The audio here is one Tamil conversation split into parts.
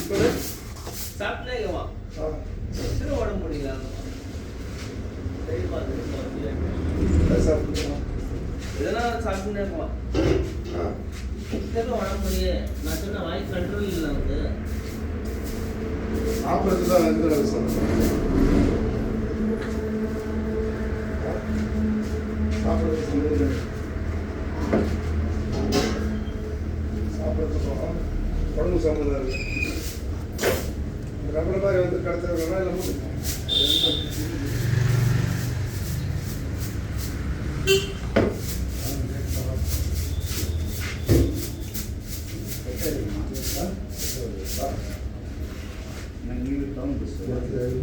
சாப்பிட்டேங்கம்மா சிறு உடம்பு முடியல இதெல்லாம் சாப்பிட்டுனேங்கம்மா சிறு உடம்பு முடிய நான் சொன்ன வாய் கண்ட்ரோல் இல்லை வந்து சாப்பிட்றது தான் வந்து சாப்பிட்றது சாப்பிட்றதுக்கும் உடம்பு சம்மந்தம் இருக்கு ரப்பர் மாதிரி வந்து கிடச்சிருக்கா இல்லை மூட்டு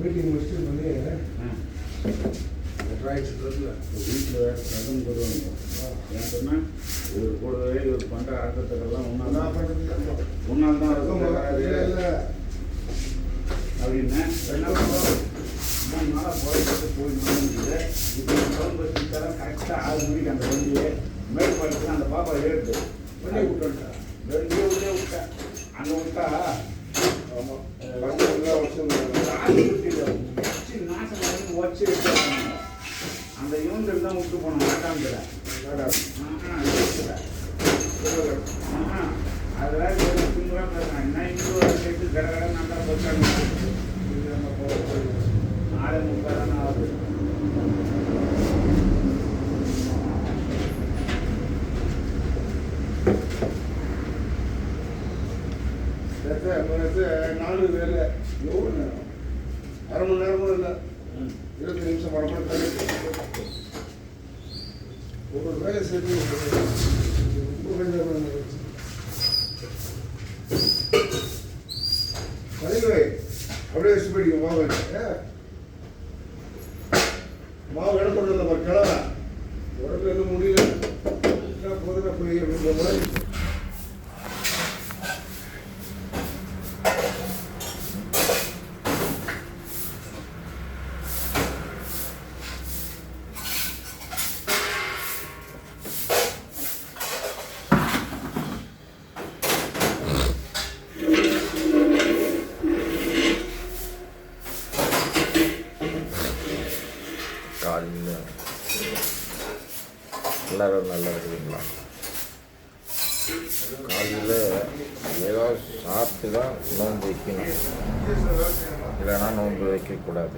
மீட்டிங் முடிச்சுட்டு பண்ணி வீட்டில் கடன் போடுவாங்க ஏன் சொன்னால் இவர் கூடவே இவர் பண்ணுற ஆட்டத்துக்கெல்லாம் ஒன்றால் தான் அப்படின்னு 3 நாளாக போயிட்டு போய் முடிஞ்சது. இப்போ டவுன் பஸ் தரம் கரெக்டாக 6 மணிக்கு அந்த வண்டியை மேற்பாளத்தில் அந்த பாப்பா ஏறுது வண்டியை விட்டுட்டா வெளியே விட்டேன் அங்கே விட்டா ஆமாம் நாசம் வச்சு அந்த யூனிட் தான் விட்டு போன மாட்டான்ல அதெல்லாம் சிம்பிளாக பேசுகிறேன் என்ன இன்னும் சேர்த்து கடை நல்லா போட்டாங்க 4:30 தானே ஆகுது. நாலு வேலை எவ்வளோ நேரம் 1/2 மணி நேரமும் இல்லை 20 நிமிஷம் மறுபடியும் ஒரு வேலை சேர்த்து கலைவை அப்படியே வச்சு போயிடுங்க மாவு மாவு இடம் கொண்டு வந்த மாதிரி கிளம்ப உடம்புல எதுவும் முடியல போதுனா போய் அப்படின்ற மாதிரி காலையில் எல்லோரும் நல்லா இருக்குதுங்களா? காலையில் ஏதாவது சாப்பிட்டு தான் நோன்பு வைக்கணும், இல்லைன்னா நோன்பு வைக்கக்கூடாது.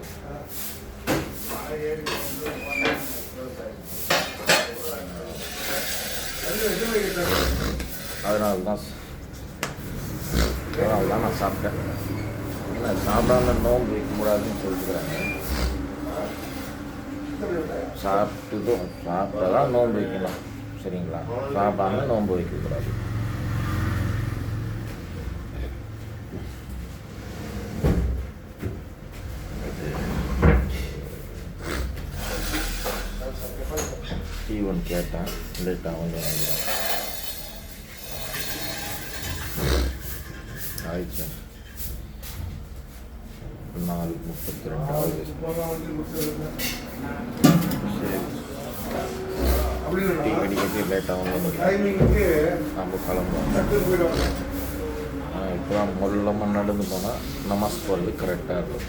அதனால தான் நான் சாப்பிட்டேன். ஏன்னா சாப்பிடாம நோன்பு வைக்கக்கூடாதுன்னு சொல்லிக்கிறாங்க. சாப்பிட்டா தான் நோன்பு வைக்கணும், சரிங்களா? சாப்பிடாம நோன்பு வைக்கக்கூடாது. டீ1 கேட்டேன், லேட்டாக வந்து ஆயிடுச்சு. 4:32 ஆகுது. டீ கடிக்கிறது லேட்டாக வந்து நம்ம கிளம்புவோம். இப்போ முதல்லமாக நடந்து போனால் நமாஸ் போகிறது கரெக்டாக இருக்கும்.